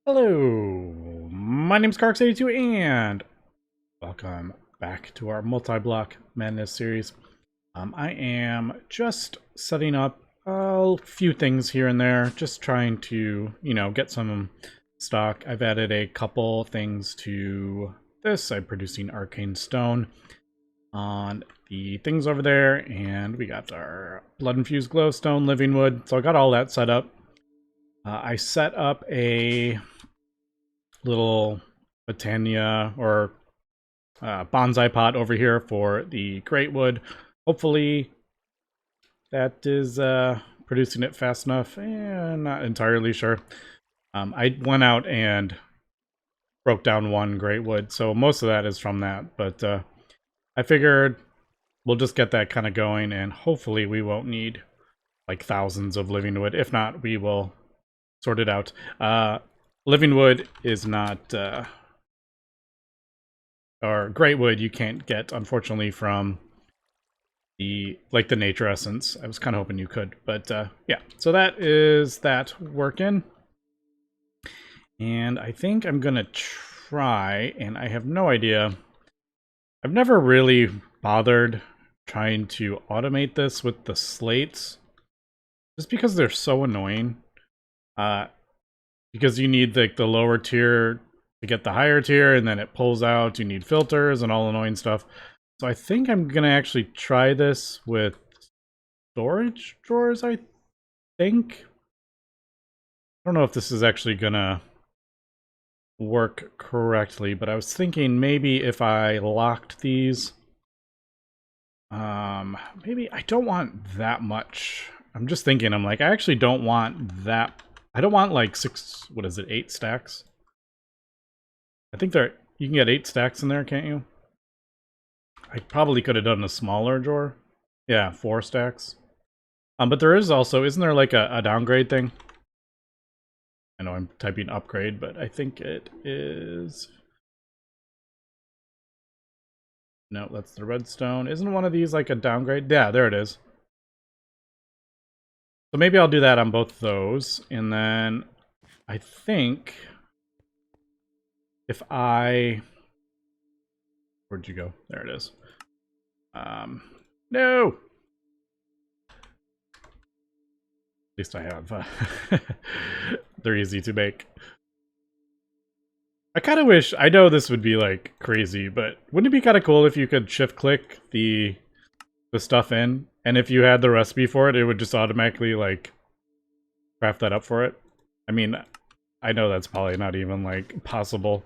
Hello, my name's Carx82 and welcome back to our Multiblock Madness series. I am just setting up a few things here and there, just trying to, get some stock. I've added a couple things to this. I'm producing arcane stone on the things over there, and we got our blood infused glowstone, living wood. So I got all that set up. I set up a little Botania or bonsai pot over here for the great wood. Hopefully that is producing it fast enough. Not entirely sure. I went out and broke down one great wood, so most of that is from that. But I figured we'll just get that kind of going, and hopefully we won't need like thousands of living wood. If not, we will sort it out. Living wood is not or great wood you can't get, unfortunately, from the nature essence. I was kind of hoping you could, but yeah. So that is that working, and I think I'm gonna try. And I have no idea. I've never really bothered trying to automate this with the slates, just because they're so annoying. Because you need the lower tier to get the higher tier, and then it pulls out. You need filters and all annoying stuff. So I think I'm gonna actually try this with storage drawers, I think. I don't know if this is actually gonna work correctly, but I was thinking maybe if I locked these, maybe I don't want that much. I'm just thinking, I'm like, I actually don't want that. I don't want like what is it, 8 stacks? I think you can get 8 stacks in there, can't you? I probably could have done a smaller drawer. Yeah, 4 stacks. But there is also, isn't there like a downgrade thing? I know I'm typing upgrade, but I think it is... No, that's the redstone. Isn't one of these like a downgrade? Yeah, there it is. So maybe I'll do that on both those. And then I think if I... Where'd you go? There it is. No! At least I have. They're easy to make. I kind of wish, I know this would be like crazy, but wouldn't it be kind of cool if you could shift click the stuff in, and if you had the recipe for it, it would just automatically like craft that up for it? I mean, I know that's probably not even like possible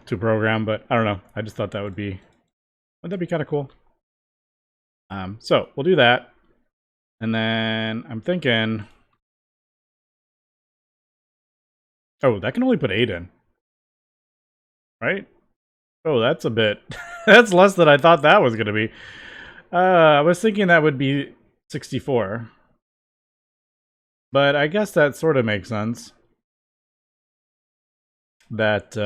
to program, but I don't know. I just thought that wouldn't that be kind of cool? So we'll do that, and then I'm thinking, oh, that can only put 8 in, right? Oh, that's a bit, that's less than I thought that was gonna be. I was thinking that would be 64. But I guess that sort of makes sense. That,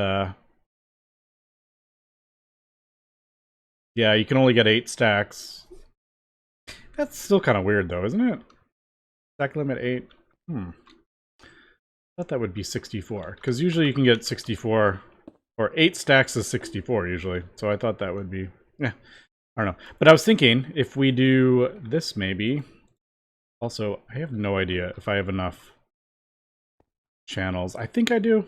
yeah, you can only get 8 stacks. That's still kind of weird, though, isn't it? Stack limit 8. I thought that would be 64. Because usually you can get 64, or 8 stacks is 64 usually. So I thought that would be, yeah, I don't know. But I was thinking, if we do this maybe... Also, I have no idea if I have enough channels. I think I do.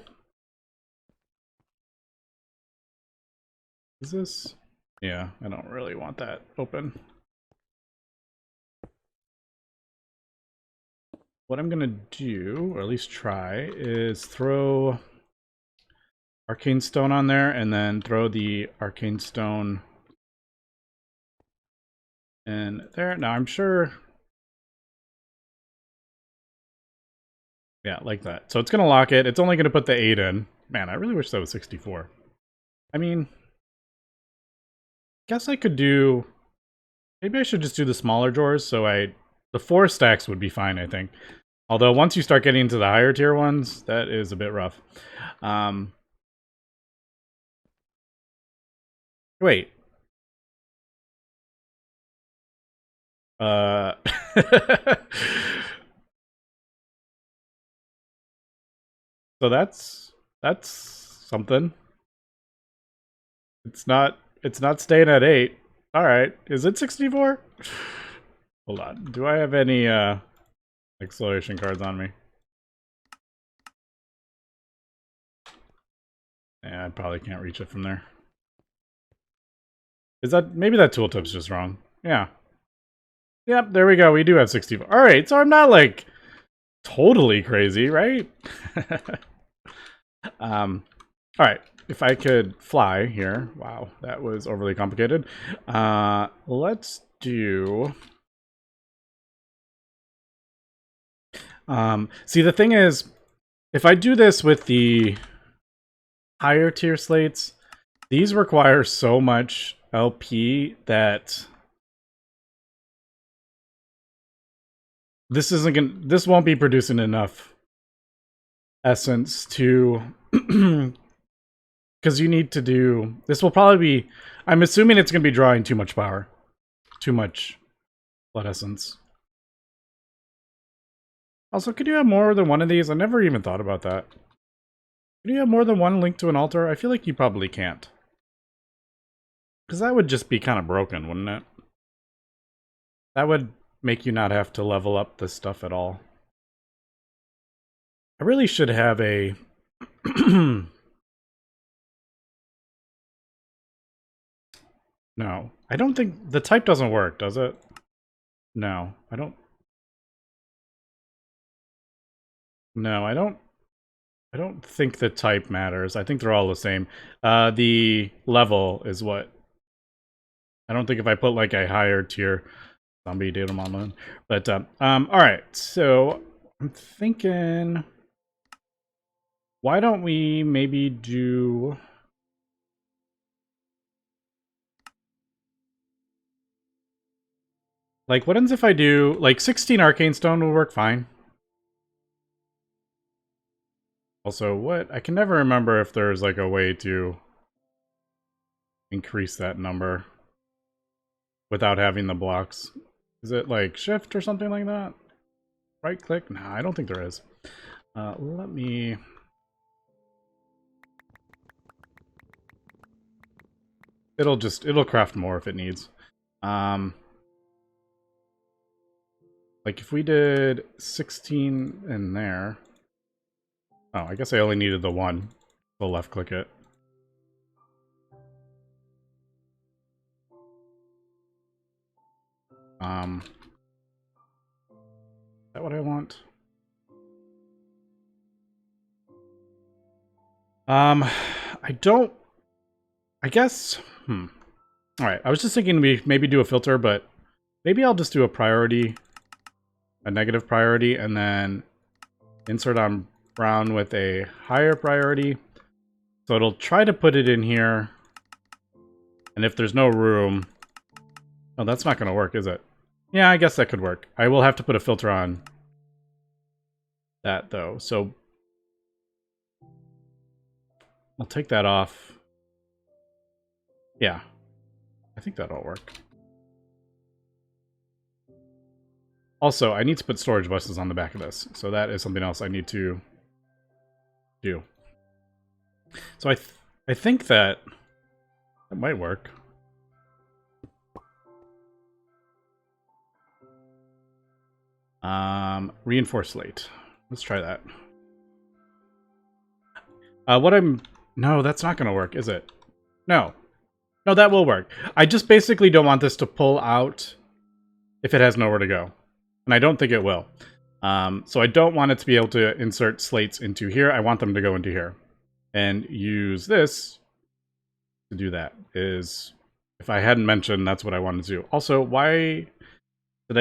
Is this? Yeah, I don't really want that open. What I'm gonna do, or at least try, is throw arcane stone on there, and then throw the arcane stone in there. Now I'm sure... Yeah, like that. So it's gonna lock it. It's only gonna put the 8 in. Man, I really wish that was 64. I mean... Guess I could do... Maybe I should just do the smaller drawers, so the 4 stacks would be fine, I think. Although once you start getting into the higher tier ones, that is a bit rough. Wait. So that's That's something. It's not staying at 8. All right. Is it 64? Hold on. Do I have any acceleration cards on me? Yeah, I probably can't reach it from there. Is that maybe that tooltip's just wrong? Yeah. Yep, there we go. We do have 64. All right, so I'm not like totally crazy, right? All right. If I could fly here. Wow, that was overly complicated. Let's do see, the thing is, if I do this with the higher tier slates, these require so much LP that this won't be producing enough essence to because you need to do this. Will probably be, I'm assuming it's going to be drawing too much power, too much blood essence. Also, could you have more than one of these? I never even thought about that. Could you have more than one linked to an altar? I feel like you probably can't, because that would just be kind of broken, wouldn't it? That would make you not have to level up this stuff at all. I really should have a no, I don't think the type doesn't work, does it? No, I don't. No, I don't think the type matters. I think they're all the same. The level is what. I don't think if I put like a higher tier zombie datum online. But all right. So I'm thinking, why don't we maybe do like, what happens if I do like 16 arcane stone will work fine. Also, what? I can never remember if there's like a way to increase that number without having the blocks. Is it like shift or something like that? Right click? Nah, I don't think there is. Let me... It'll craft more if it needs. Like if we did 16 in there. Oh, I guess I only needed the one. So left click it. Is that what I want? I don't... I guess... Alright, I was just thinking we maybe do a filter, but maybe I'll just do a priority, a negative priority, and then insert on brown with a higher priority. So it'll try to put it in here. And if there's no room... Oh, that's not going to work, is it? Yeah, I guess that could work. I will have to put a filter on that, though. So I'll take that off. Yeah. I think that'll work. Also, I need to put storage buses on the back of this. So that is something else I need to do. So I think that might work. Reinforce slate. Let's try that. No, that's not going to work, is it? No. No, that will work. I just basically don't want this to pull out if it has nowhere to go. And I don't think it will. So I don't want it to be able to insert slates into here. I want them to go into here. And use this to do that. Is, if I hadn't mentioned, that's what I wanted to do. Also, why did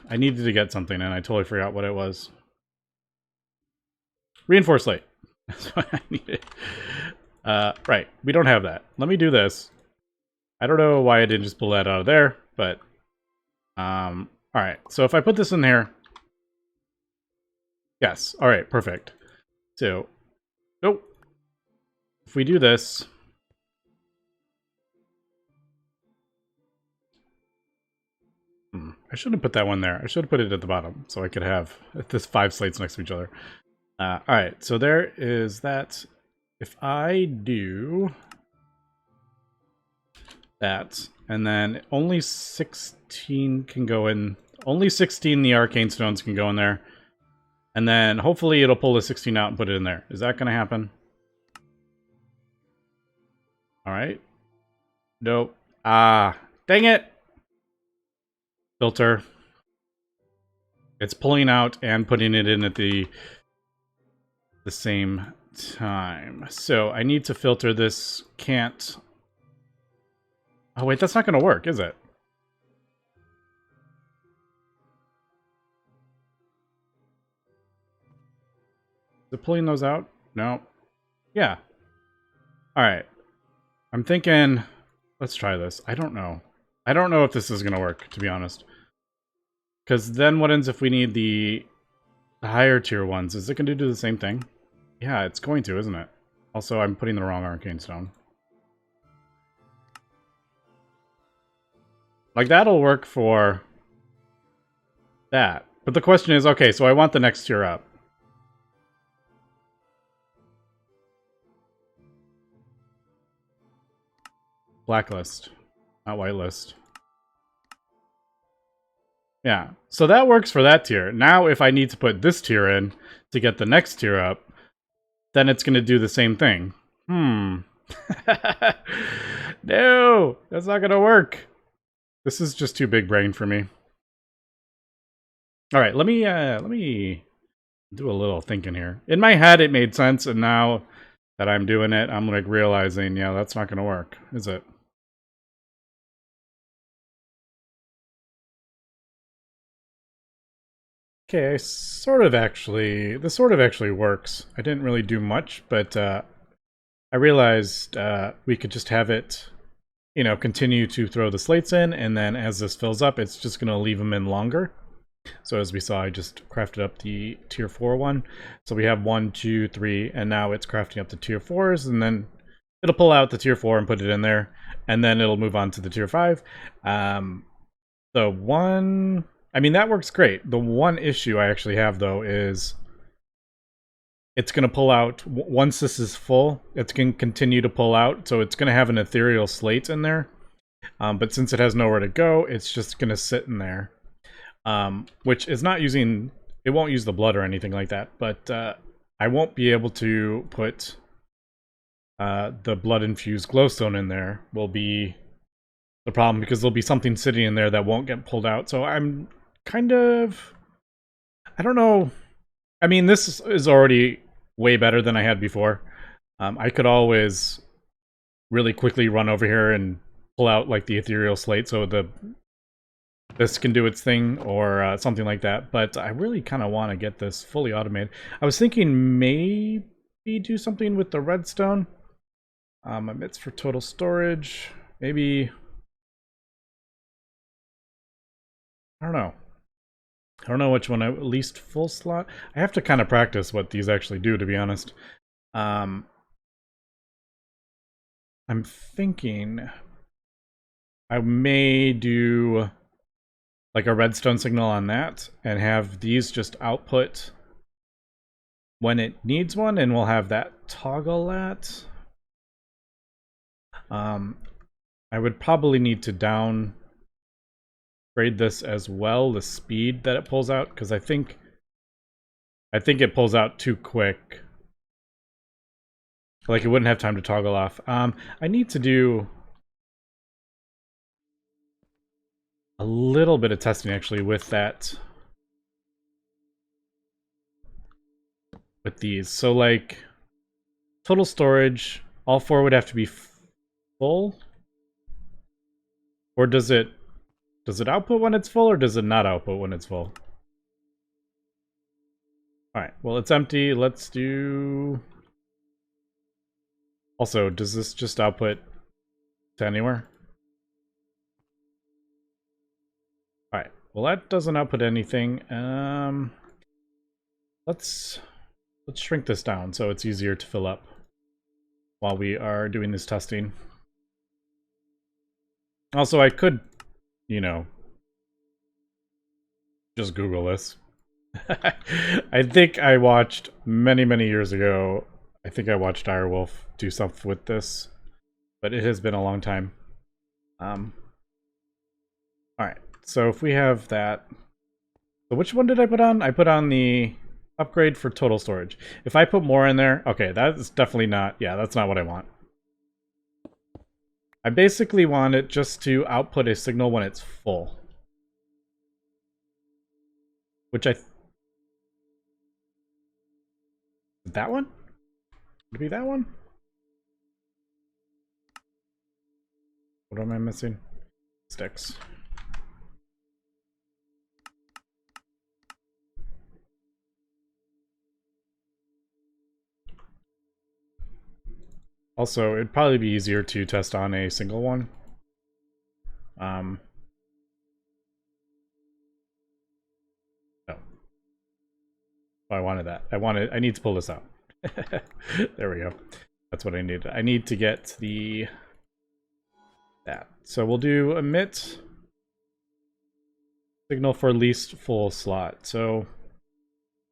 I needed to get something and I totally forgot what it was. Reinforce slate. That's what I needed. Right, we don't have that. Let me do this. I don't know why I didn't just pull that out of there, but alright, so if I put this in here, yes, alright, perfect. So, nope. If we do this, I shouldn't have put that one there. I should have put it at the bottom so I could have this 5 slates next to each other. Alright, so there is that. if I do that, and then only 16 can go in, only 16 the arcane stones can go in there, and then hopefully it'll pull the 16 out and put it in there. Is that going to happen? All right. Nope. Ah, dang it. Filter. It's pulling out and putting it in at the same time. So I need to filter this. Can't. Oh, wait, that's not going to work, is it? Is it pulling those out? No. Yeah. All right. I'm thinking, let's try this. I don't know. I don't know if this is going to work, to be honest. Because then what ends if we need the higher tier ones? Is it going to do the same thing? Yeah, it's going to, isn't it? Also, I'm putting the wrong arcane stone. Like, that'll work for that. But the question is, okay, so I want the next tier up. Blacklist, not whitelist. Yeah, so that works for that tier. Now, if I need to put this tier in to get the next tier up, then it's going to do the same thing. No, that's not going to work. This is just too big brain for me. All right, let me do a little thinking here. In my head, it made sense, and now that I'm doing it, I'm like realizing, yeah, that's not going to work, is it? Okay, this sort of actually works. I didn't really do much, but I realized we could just have it, you know, continue to throw the slates in, and then as this fills up, it's just going to leave them in longer. So as we saw, I just crafted up the tier 4 one. So we have 1, 2, 3, and now it's crafting up the tier 4s, and then it'll pull out the tier 4 and put it in there, and then it'll move on to the tier 5. The one... I mean, that works great. The one issue I actually have, though, is it's going to pull out, once this is full, it's going to continue to pull out, so it's going to have an ethereal slate in there. But since it has nowhere to go, it's just going to sit in there. Which is not using, it won't use the blood or anything like that, but I won't be able to put the blood-infused glowstone in there, will be the problem, because there'll be something sitting in there that won't get pulled out. So I'm kind of, I don't know. I mean, this is already way better than I had before. I could always really quickly run over here and pull out like the ethereal slate so this can do its thing, or something like that. But I really kind of want to get this fully automated. I was thinking maybe do something with the redstone. It's for total storage. Maybe, I don't know. I don't know which one. At least full slot. I have to kind of practice what these actually do, to be honest. I'm thinking I may do like a redstone signal on that and have these just output when it needs one, and we'll have that toggle that. I would probably need to downgrade this as well, the speed that it pulls out, because I think it pulls out too quick. Like, it wouldn't have time to toggle off. I need to do a little bit of testing actually with that, with these. So like total storage, all 4 would have to be full, or does it output when it's full, or does it not output when it's full? All right, well, it's empty. Let's do, also, does this just output to anywhere? All right, well, that doesn't output anything. Let's shrink this down so it's easier to fill up while we are doing this testing. Also, I could, you know, just Google this. I think I watched many years ago I think I watched Direwolf do stuff with this, but it has been a long time. Alright, so if we have that... So which one did I put on? I put on the upgrade for total storage. If I put more in there... Okay, that's definitely not... Yeah, that's not what I want. I basically want it just to output a signal when it's full. Which I... That one? Would it be that one? What am I missing? Sticks. Also, it'd probably be easier to test on a single one. No. I wanted that. I need to pull this out. There we go. That's what I need. I need to get that. So we'll do emit signal for least full slot. So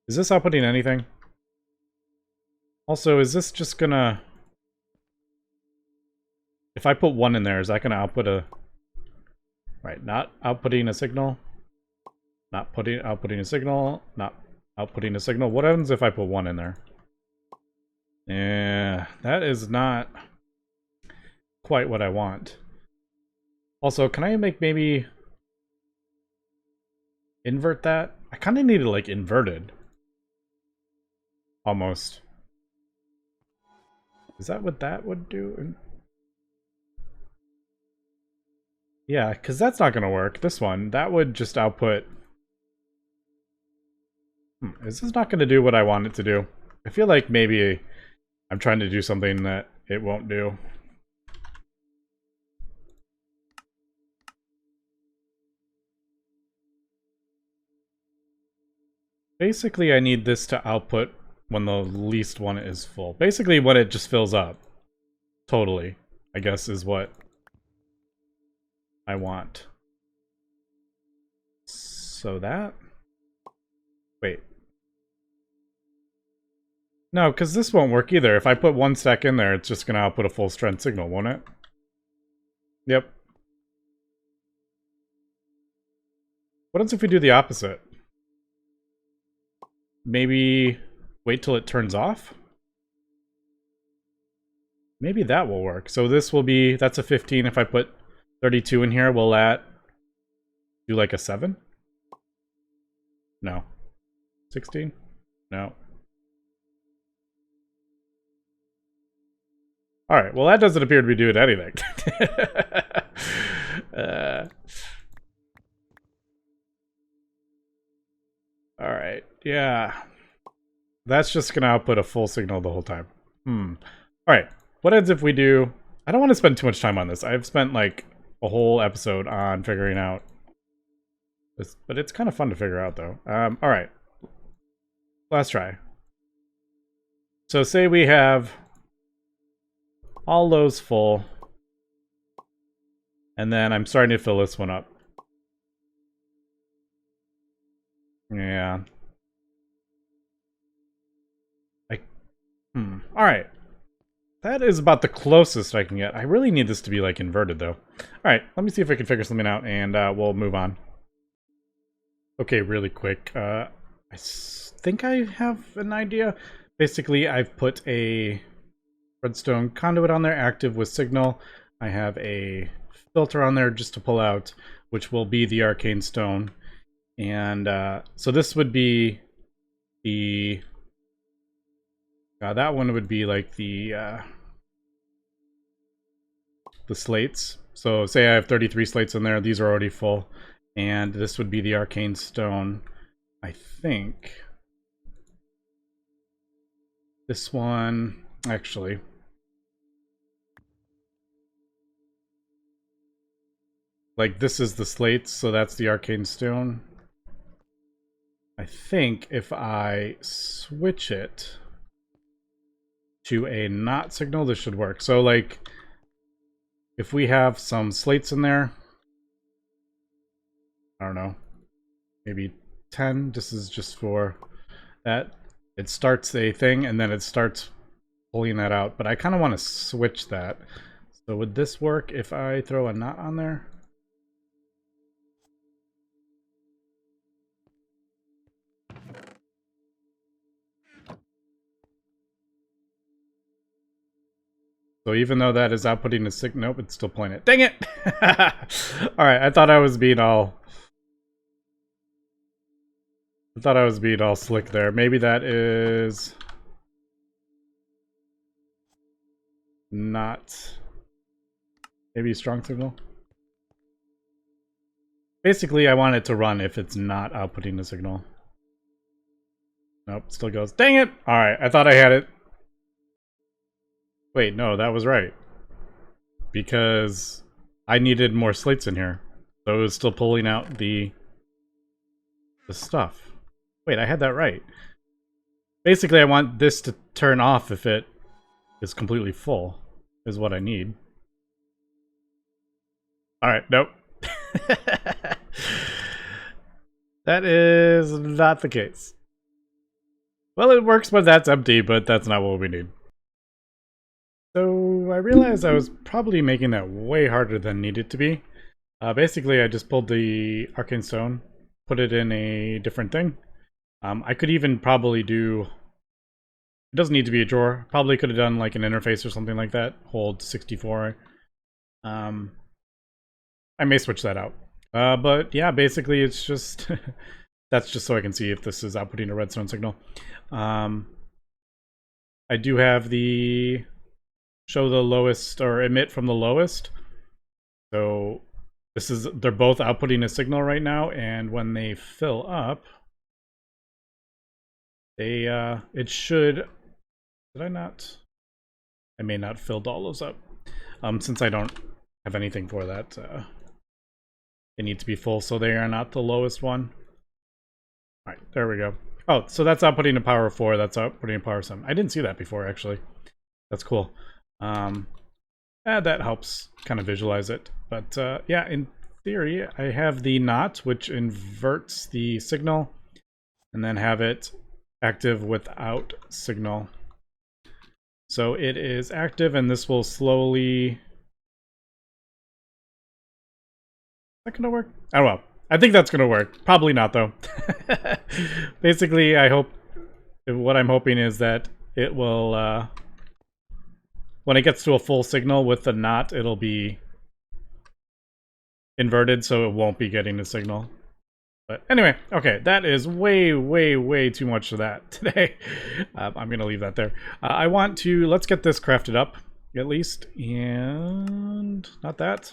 is this outputting anything? Also, is this just gonna... If I put 1 in there, is that gonna output a... Right, not outputting a signal. Not outputting a signal. Not outputting a signal. What happens if I put 1 in there? Yeah, that is not quite what I want. Also, can I make maybe invert that? I kind of need it like inverted. Almost. Is that what that would do? Yeah, because that's not going to work. This one, that would just output... Is this not going to do what I want it to do? I feel like maybe I'm trying to do something that it won't do. Basically, I need this to output when the least one is full. Basically, when it just fills up. Totally, I guess, is what I want. So that... Wait. No, because this won't work either. If I put 1 stack in there, it's just going to output a full strength signal, won't it? Yep. What else if we do the opposite? Maybe wait till it turns off? Maybe that will work. So this will be... That's a 15. If I put 32 in here, will that do like a 7? No. 16? No. Alright, well that doesn't appear to be doing anything. Alright, yeah. That's just gonna output a full signal the whole time. Alright, what happens if we do... I don't want to spend too much time on this. I've spent like a whole episode on figuring out this, but it's kind of fun to figure out though. Alright. Last try. So say we have all those full, and then I'm starting to fill this one up. Yeah. Alright. That is about the closest I can get. I really need this to be like inverted though. Alright, let me see if I can figure something out and we'll move on. Okay, really quick. I think I have an idea. Basically, I've put a redstone conduit on there, active with signal. I have a filter on there just to pull out, which will be the arcane stone. And so this would be the... that one would be like the slates. So say I have 33 slates in there. These are already full. And this would be the arcane stone. I think this one, actually, like this is the slates, so that's the arcane stone. I think if I switch it to a not signal, this should work. So like if we have some slates in there, I don't know, maybe 10. This is just for that. It starts a thing and then it starts pulling that out, but I kind of want to switch that. So would this work if I throw a knot on there? So even though that is outputting a signal, nope, it's still pointing it. Dang it! Alright, I thought I was being all slick there. Maybe that is not maybe a strong signal. Basically, I want it to run if it's not outputting the signal. Nope, still goes. Dang it! Alright, I thought I had it. Wait, no, that was right. Because I needed more slates in here. So it was still pulling out the stuff. Wait, I had that right. Basically, I want this to turn off if it is completely full, is what I need. Alright, nope. That is not the case. Well, it works when that's empty, but that's not what we need. So I realized I was probably making that way harder than needed to be. Basically, I just pulled the arcane stone, put it in a different thing. I could even probably do... It doesn't need to be a drawer. Probably could have done like an interface or something like that. Hold 64. I may switch that out. But yeah, basically it's just... that's just so I can see if this is outputting a redstone signal. I do have the... show the lowest, or emit from the lowest. So this is... they're both outputting a signal right now, and when they fill up... they, it should... Did I not? I may not filled all those up. Since I don't have anything for that, they need to be full, so they are not the lowest one. Alright, there we go. Oh, so that's outputting a power of 4, that's outputting a power of 7. I didn't see that before, actually. That's cool. That helps kind of visualize it. But yeah, in theory, I have the knot, which inverts the signal, and then have it active without signal. So it is active, and this will slowly... Is that gonna work? Oh well. I think that's gonna work. Probably not, though. Basically, I hope... what I'm hoping is that it will... when it gets to a full signal with the knot, it'll be inverted, so it won't be getting the signal. But anyway, okay, that is way, way, way too much of that today. I'm going to leave that there. I want to... let's get this crafted up, at least. And... not that.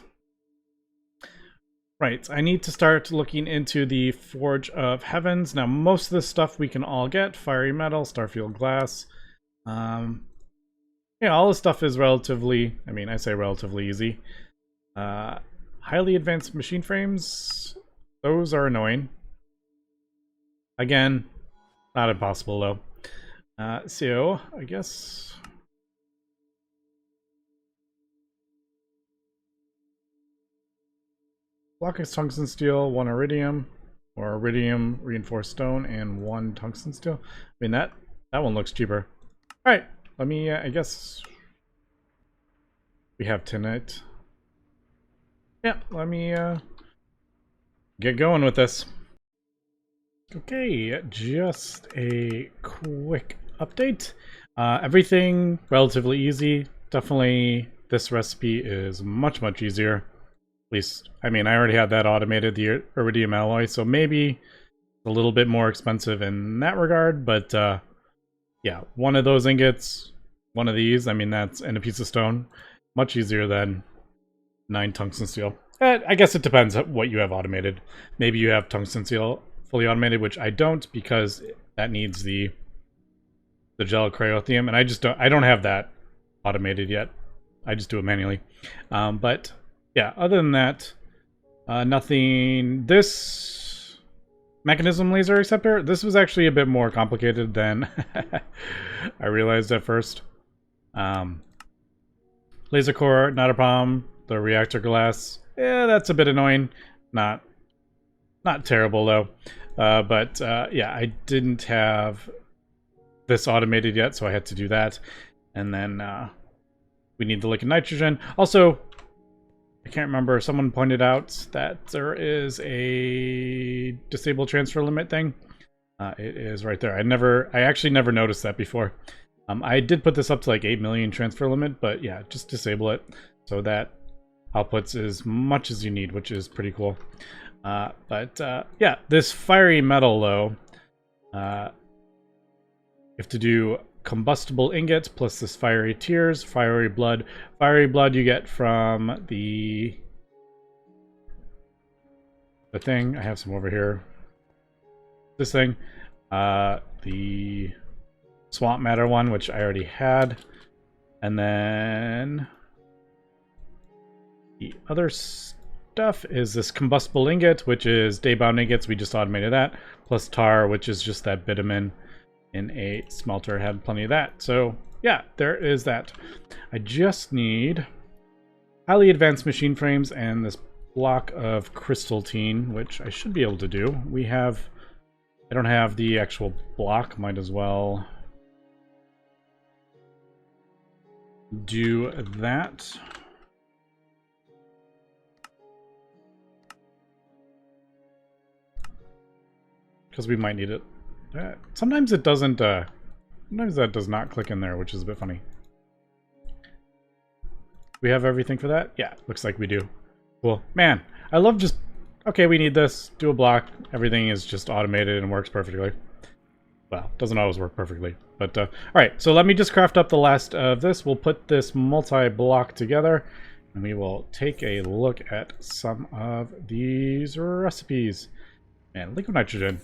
Right, I need to start looking into the Forge of Heavens. Now, most of this stuff we can all get. Fiery metal, starfield glass. Yeah, all this stuff is relatively... I mean, I say relatively easy. Highly advanced machine frames... those are annoying. Again, not impossible though. So, I guess... block of tungsten steel, 1 iridium, or iridium reinforced stone, and 1 tungsten steel. I mean, that one looks cheaper. Alright, let me, I guess... we have tinite. Yeah, let me, get going with this. Okay, just a quick update. Everything relatively easy. Definitely this recipe is much, much easier. At least, I mean, I already had that automated, the iridium alloy, so maybe a little bit more expensive in that regard, but yeah, one of those ingots, one of these, I mean, that's, and a piece of stone, much easier than 9 tungsten steel. I guess it depends on what you have automated. Maybe you have tungsten steel fully automated, which I don't, because that needs the gel cryothium, and I don't have that automated yet. I just do it manually. But yeah, other than that, nothing. This mechanism laser acceptor, this was actually a bit more complicated than I realized at first. Laser core, not a problem. The reactor glass, yeah, that's a bit annoying. Not terrible though. Yeah, I didn't have this automated yet, so I had to do that. And then we need the liquid nitrogen. Also, I can't remember, someone pointed out that there is a disable transfer limit thing. It is right there. I actually never noticed that before. I did put this up to like 8 million transfer limit, but yeah, just disable it so that outputs as much as you need, which is pretty cool. Yeah, this fiery metal though, you have to do combustible ingot plus this fiery tears, fiery blood. Fiery blood you get from the thing. I have some over here. This thing, the swamp matter one, which I already had, and then the other stuff is this combustible ingot, which is daybound ingots. We just automated that, plus tar, which is just that bitumen in a smelter. Had plenty of that. So yeah, there is that. I just need highly advanced machine frames and this block of crystalline, which I should be able to do. I don't have the actual block. Might as well do that. Because we might need it. Sometimes it doesn't, sometimes that does not click in there, which is a bit funny. We have everything for that? Yeah, looks like we do. Cool. Man, I love just, okay, we need this, do a block, everything is just automated and works perfectly. Well, doesn't always work perfectly, but alright, so let me just craft up the last of this. We'll put this multi-block together, and we will take a look at some of these recipes. Man, liquid nitrogen.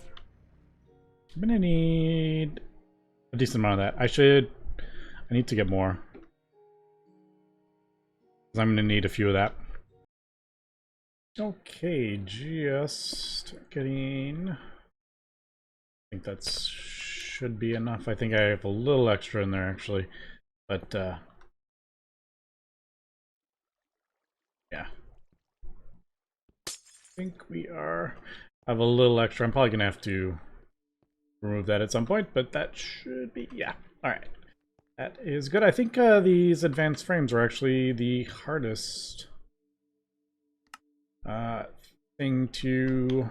I'm gonna need a decent amount of that. I need to get more. Because I'm gonna need a few of that. Okay, just getting... I think that should be enough. I think I have a little extra in there actually. But yeah. I think we have a little extra. I'm probably gonna have to remove that at some point, but that should be, yeah. Alright. That is good. I think these advanced frames are actually the hardest thing to...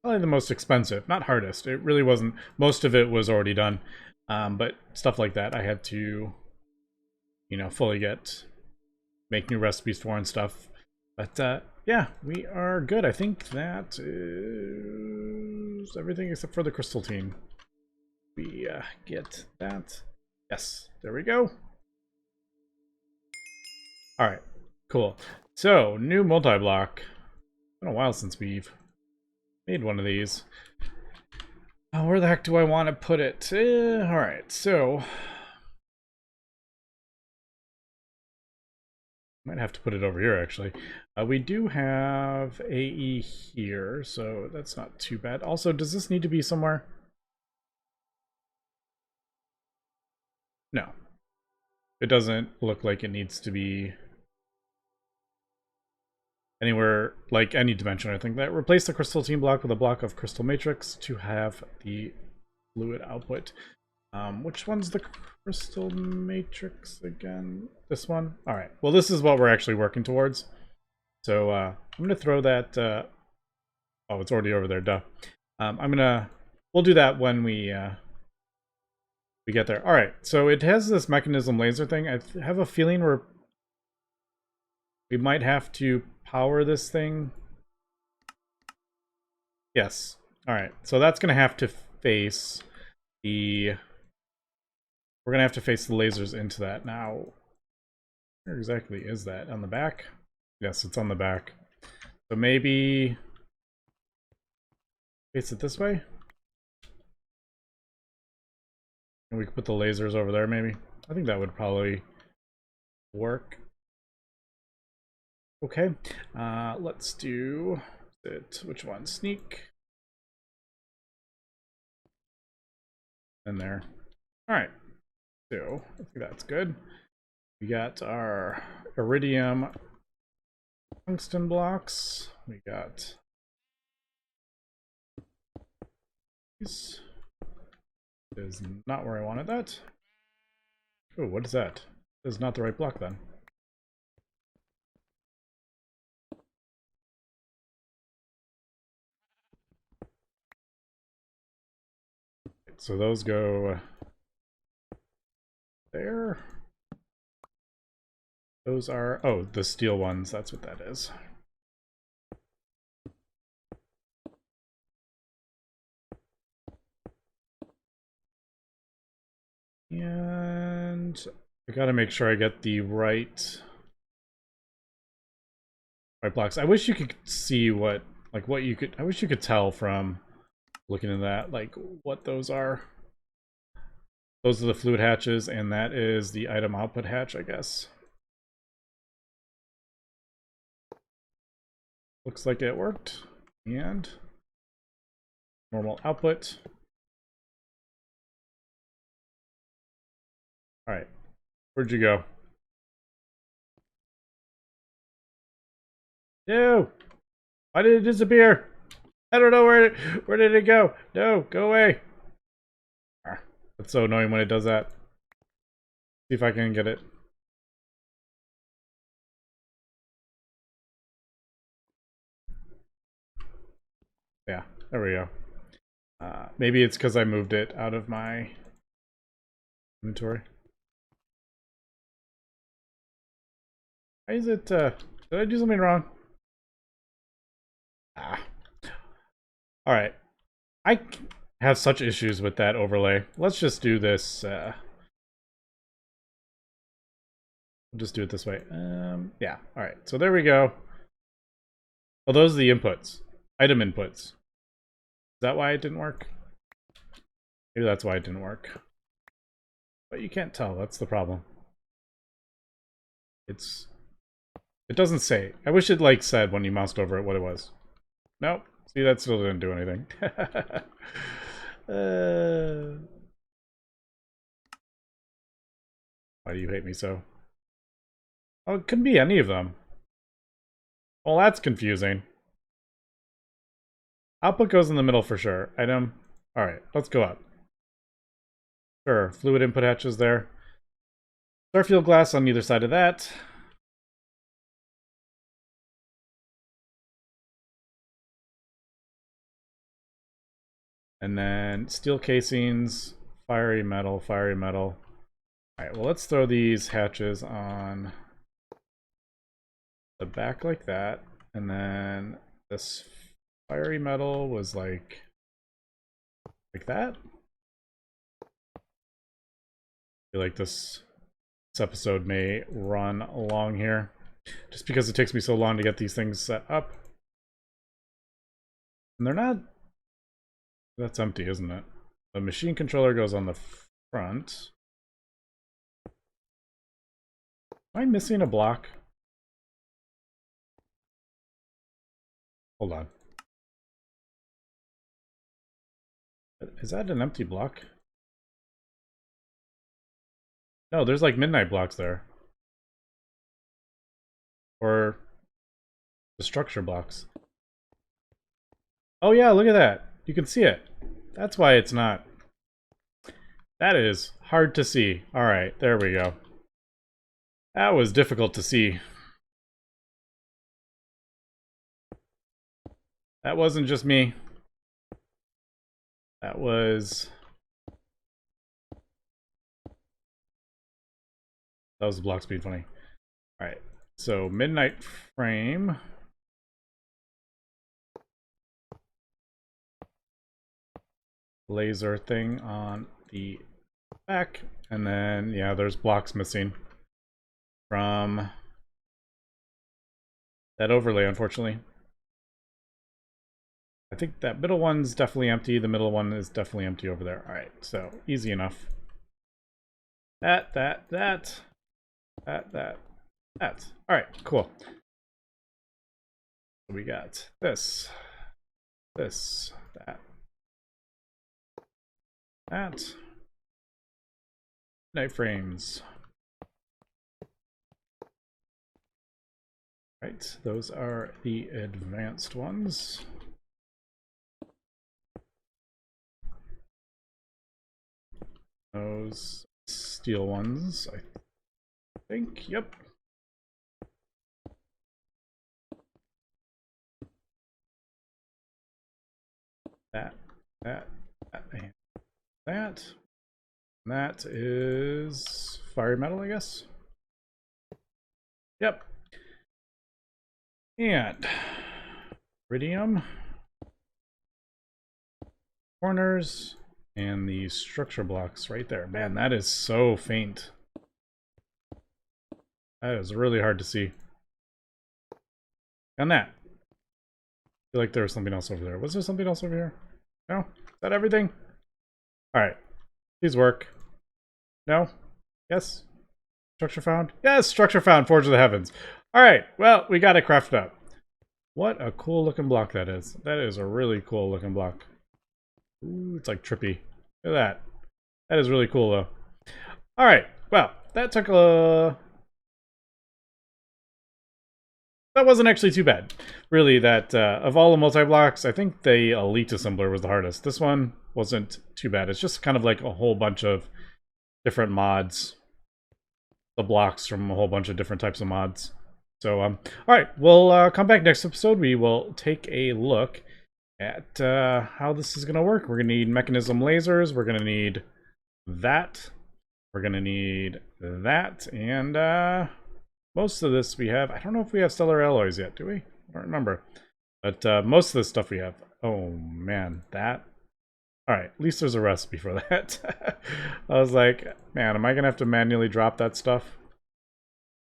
Probably the most expensive. Not hardest. It really wasn't. Most of it was already done. But stuff like that I had to, you know, fully make new recipes for and stuff. But yeah, we are good. I think that is everything except for the crystalline. We get that. Yes, there we go. Alright, cool. So, new multi-block. It's been a while since we've made one of these. Where the heck do I want to put it? Alright, so... might have to put it over here, actually. We do have AE here, so that's not too bad. Also, does this need to be somewhere? No. It doesn't look like it needs to be anywhere, like any dimension or anything. That replace the crystalline block with a block of crystal matrix to have the fluid output. Which one's the crystal matrix again? This one? Alright, well this is what we're actually working towards. So I'm gonna throw that, oh, it's already over there, duh. We'll do that when we get there. Alright, so it has this mechanism laser thing. I have a feeling we might have to power this thing. Yes. Alright, so that's gonna have to face the... We're gonna have to face the lasers into that. Now, where exactly is that? On the back? Yes, it's on the back. So maybe face it this way? And we could put the lasers over there, maybe? I think that would probably work. Okay, let's do it. Which one? Sneak. In there. Alright. So, I think that's good. We got our iridium tungsten blocks. We got these. Is not where I wanted that. Oh, what is that? This is not the right block then. So those go there. Those are, oh, the steel ones. That's what that is. And I gotta make sure I get the right blocks. I wish you could see what you could, I wish you could tell from looking at that, like what those are. Those are the fluid hatches, and that is the item output hatch, I guess. Looks like it worked. And normal output. Alright. Where'd you go? No! Why did it disappear? I don't know where did it go? No, go away. That's so annoying when it does that. See if I can get it. Yeah, there we go. Maybe it's because I moved it out of my inventory. Why is it, did I do something wrong? Alright. I have such issues with that overlay. Let's just do this, we'll just do it this way. Yeah, alright. So there we go. Oh, those are the inputs. Item inputs. Is that why it didn't work? Maybe that's why it didn't work. But you can't tell, that's the problem. It doesn't say. I wish it like said when you moused over it what it was. Nope. See, that still didn't do anything. Why do you hate me so? Oh, it could be any of them. Well, that's confusing. Output goes in the middle for sure. Item. Alright, let's go up. Sure, fluid input hatches there. Starfield glass on either side of that. And then steel casings, fiery metal, fiery metal. Alright, well, let's throw these hatches on the back like that. And then this fiery metal was like that. I feel like this episode may run along here just because it takes me so long to get these things set up. And they're not. That's empty, isn't it? The machine controller goes on the front. Am I missing a block? Hold on. Is that an empty block? No, there's like midnight blocks there. Or the structure blocks. Oh yeah, look at that. You can see it. That's why it's not. That is hard to see. Alright, there we go. That was difficult to see. That wasn't just me. That was the block speed funny. Alright, so midnight frame. Laser thing on the back. And then, yeah, there's blocks missing from that overlay, unfortunately. I think that middle one's definitely empty. The middle one is definitely empty over there. All right, so easy enough. That. All right, cool. So we got this, that. Night frames. Right, those are the advanced ones. Those steel ones, I think. Yep. That, and that. That is fire metal, I guess. Yep. And iridium. Corners. And the structure blocks right there. Man, that is so faint. That is really hard to see. And that. I feel like there was something else over there. Was there something else over here? No? Is that everything? Alright. Please work. No? Yes? Structure found? Yes! Structure found! Forge of the Heavens. Alright, well, we got it crafted up. What a cool looking block that is. That is a really cool looking block. Ooh, it's like trippy. Look at that. That is really cool, though. Alright, well, that took a... That wasn't actually too bad. Really, that, of all the multi-blocks, I think the Elite Assembler was the hardest. This one wasn't too bad. It's just kind of like a whole bunch of different mods. The blocks from a whole bunch of different types of mods. So, alright, we'll come back next episode. We will take a look at how this is going to work. We're going to need mechanism lasers. We're going to need that. We're going to need that. And most of this we have. I don't know if we have stellar alloys yet, do we? I don't remember. But most of this stuff we have. Oh, man. That. Alright, at least there's a recipe for that. I was like, man, am I going to have to manually drop that stuff?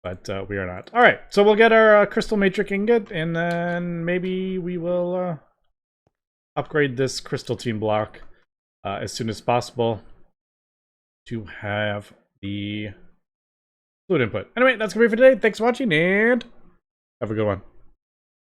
But we are not. Alright, so we'll get our crystal matrix ingot, and then maybe we will upgrade this crystal team block as soon as possible to have the fluid input. Anyway, that's going to be it for today. Thanks for watching, and have a good one.